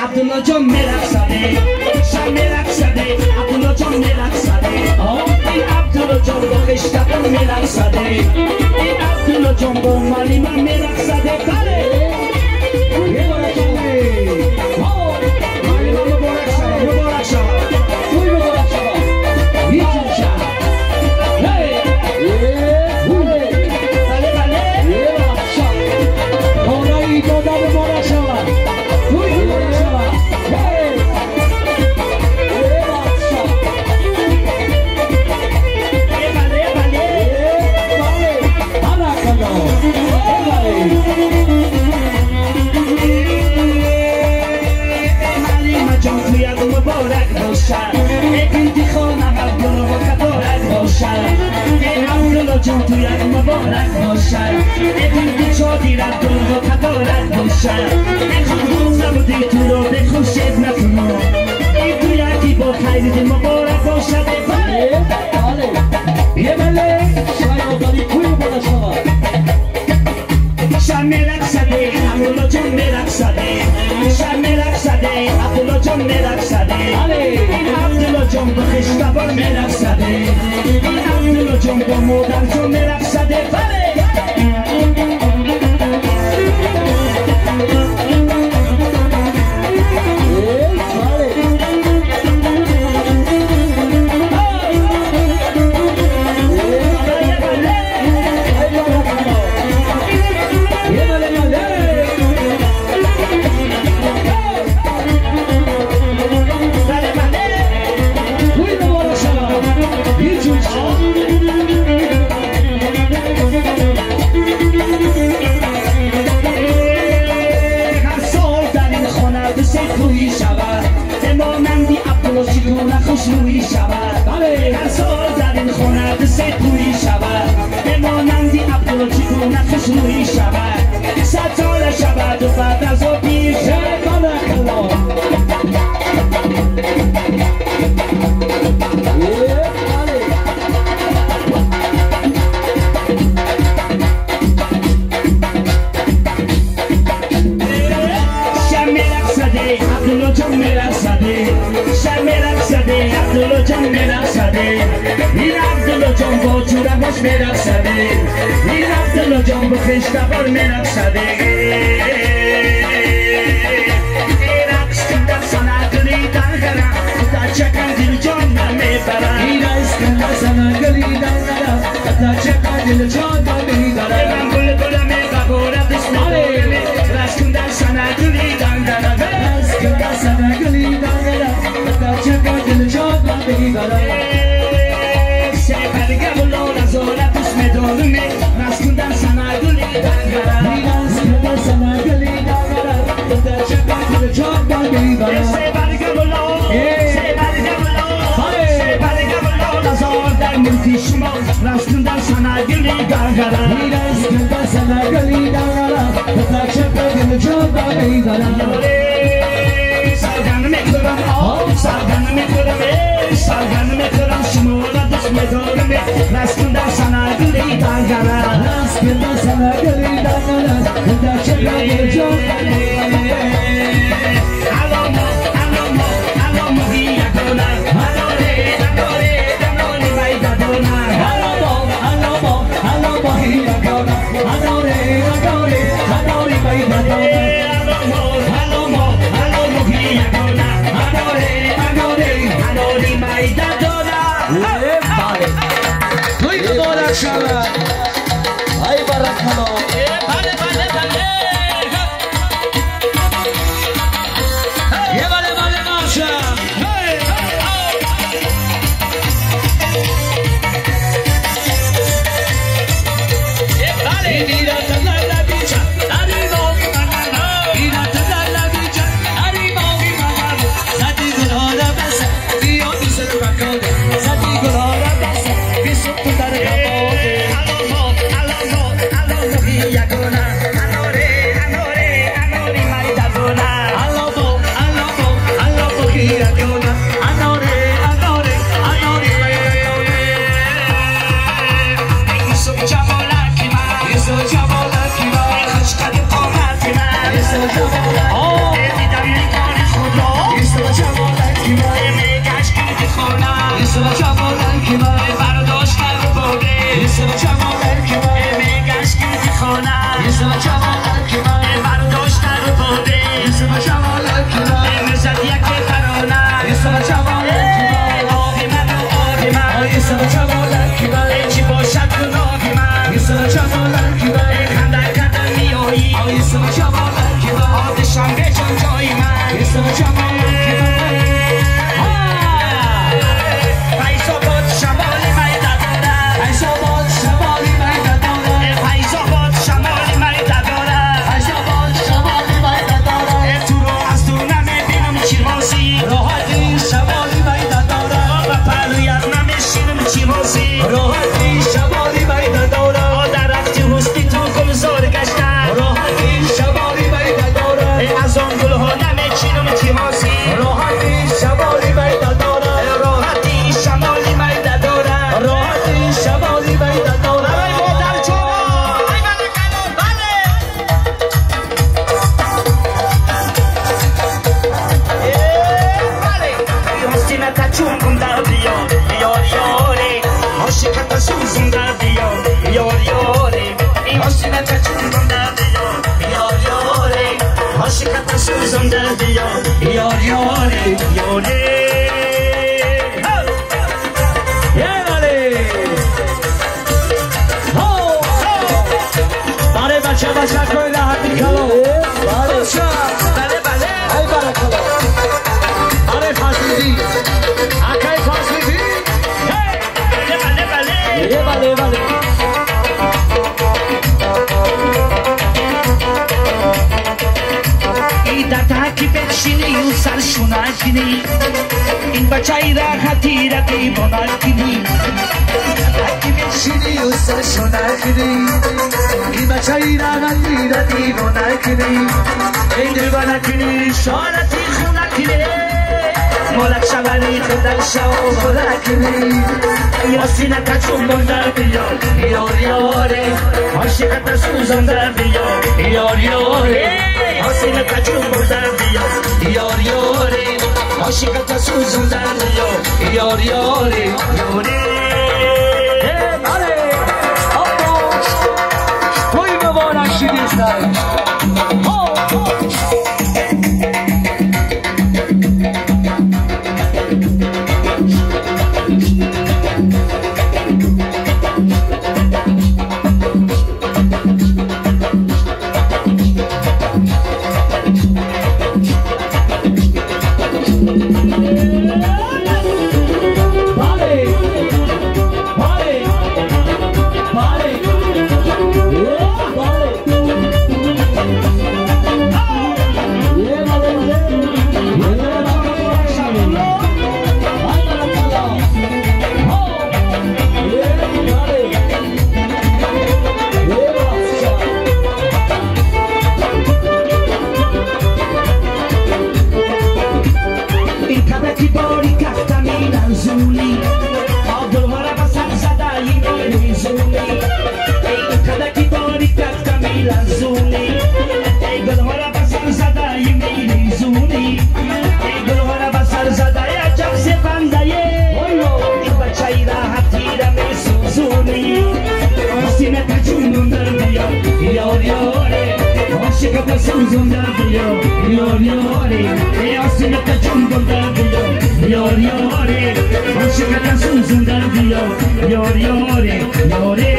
Abdullah John Meraksade, Shah Meraksade, Abdullah John Meraksade. Abdullah John Bokhishta Meraksade, Abdullah John Malima Meraksade. جان تو یک مبارک باشد ابن چادی را دور و تبارک باشد خود نبودی تو رو به خوشت نکنم این تو یکی با خیرت مبارک باشد یه بله شاید آفادی کوی بالا شما شم رقصده عبدالله جان مرقصده شم رقصده عبدالله جان مرقصده این عبدالله جان با خشتبار مرقصده این عبدالله جان با مادر جان مرقصده خوشرویی شود هر سال در این خونه دست تویی شود بمانندی عبدالله چگونه خوشرویی شود 100 سال شود و بعد از او پیر شود عبدالله جان مرقصده این عبدالله جان با جورمش مرقصده این عبدالله جان با خشتبار مرقصده رقص کندن سنگلی دنگرم در چکن دل جان میبرم این رقص کندن سنگلی دنگرم در چکن دل جان میبرم من گل گلم ببارد اسم دارمه رقص کندن سنگلی دنگرم رقص کندن سنگلی دنگرم در چکن دل جان سپرگه و لاله زارت اسم دارمه نسکندن سنگلی دنگرم نسکندن سنگلی دنگرم در چکن دل جان میبرم سپرگه و لاله زار در ملکی شما نسکندن سنگلی دنگرم نسکندن سنگلی دنگرم در چکن دل جان میبرم سرگرم میکنم سرگرم میکنم سرگرم میکنم شما را دوست میدارم نسکندن سنگلی دنگرم نسکندن سنگلی دنگرم در چکن دل جان Ay, Baracano. اسم جمالت که من برداشت در بوده اسم جمالت که من مثل یک ترانه اسم جمالت که من آه من و آه من اسم جمالت که من چی باشد گناه من اسم جمالت که من خنده کردن میایی اسم جمالت که من آتشم به جان جای من اسم جمالت که من فیض‌آباد شمالی میده داره فیض‌آباد شمالی میده داره فیض‌آباد شمالی میده داره فیض‌آباد شمالی میده داره تو رو از دور نمیبینم چی رازی راحتی شمالی میده داره و پرویت نمیشینم چی رازی راحتی شمالی میده داره درختی هسپیتال گلزار گشته راحتی شمالی میده داره از آن گلها نمیچینم چی رازی راحتی شمالی میده داره راحتی شمالی میده داره راحتی شمالی میده داره ای مادر جوان ای ملکانو بله بله حسینه تچون گنده بیا یار یاری عاشقت سوزون در بیا یار یاری این حسینه تچون گنده بیا یار یاری عاشقت سوزون در بیا یار یاری یاری بچه کوی راحتی کلو بله بله ای برکلا آره فاسیدی اکای فاسیدی بله بله بله بله ای در تحکی بکشینی و سرشون اجینی این بچه ای راحتی را دیوانه کنی تحکی بکشینی و سرشون اجینی این بچه ای راحتی را دیوانه کنی این دیوانه کنی شانتی خونه کنی مولک شوری خودک شو خونه کنی یا سینه کچون بندر بیا یار یاره عاشقت سوزن در بیا یار یاره سینه کچون بندر بیا یار یاره عاشقت سوزن در بیا یار یاره یاره توی مبارک شدی سر Suzum da diyor, yor yore, yasine kaçın burada diyor, yor yore, aşkına suzum da diyor, yor yore, yore.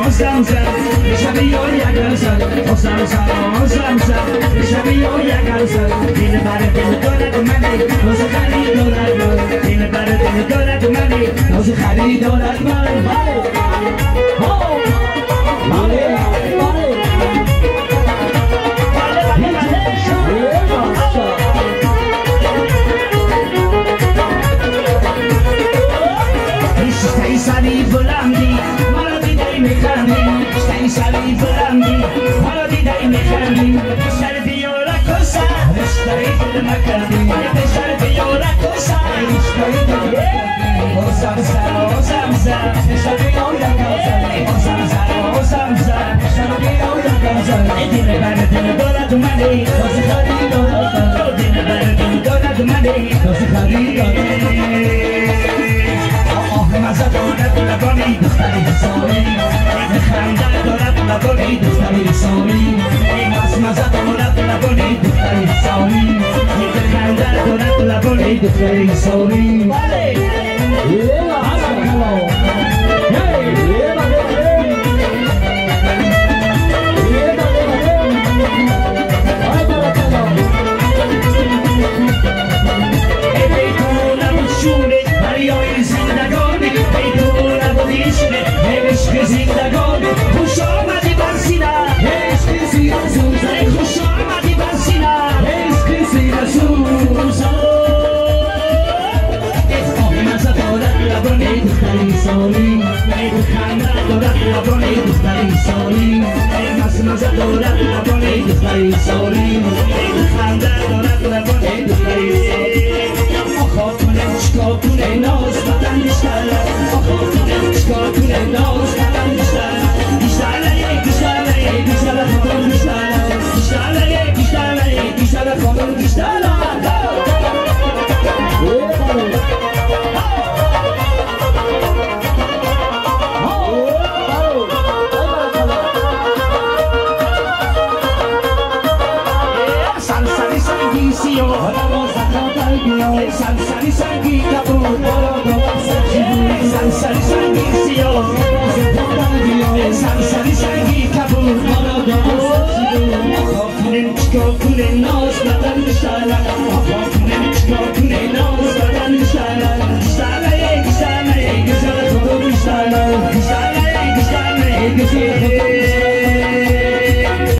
Osamsa, şabiyor ya garsal, osamsa, şabiyor ya garsal. Dil bare dil dora dumani, osu khari dora dumani, dil bare dil dora dumani, osu khari dora dumani. Ho, male. Sali volandi, malati dai mecani, stai sali volandi, malati dai mecani, serve ora cosa, stai con la carne, serve ora cosa, stai con la carne, osamsa, serve ora cosa, osamsa, serve ora cosa, e dine bene dine dora domani, cosa khari dora, dine bene dine dora domani, cosa khari dora. Mazadona, la boni, the study, the story, the دختری سالی زندگانی خوش آمدی بر سینه عشق سینه سوزه خوش آمدی بر سینه عشق سینه سوزه مزه دارد لبانی دختری سالی خنده دارد لبانی دختری سالی مزه دارد لبانی دختری سالی خنده دارد لبانی دختری سالی آخا کنم چکا کنه ناز بدن بیشتره آخا کنم چکا کنه ناز بدن بیشتره بیشتره خانم بیشتره خانم بیشتره سلسلی سنگی سیاه سلسلی سنگی کبود سلسلی سنگی سیاه سلسلی سنگی کبود آخا کنن چکا کنن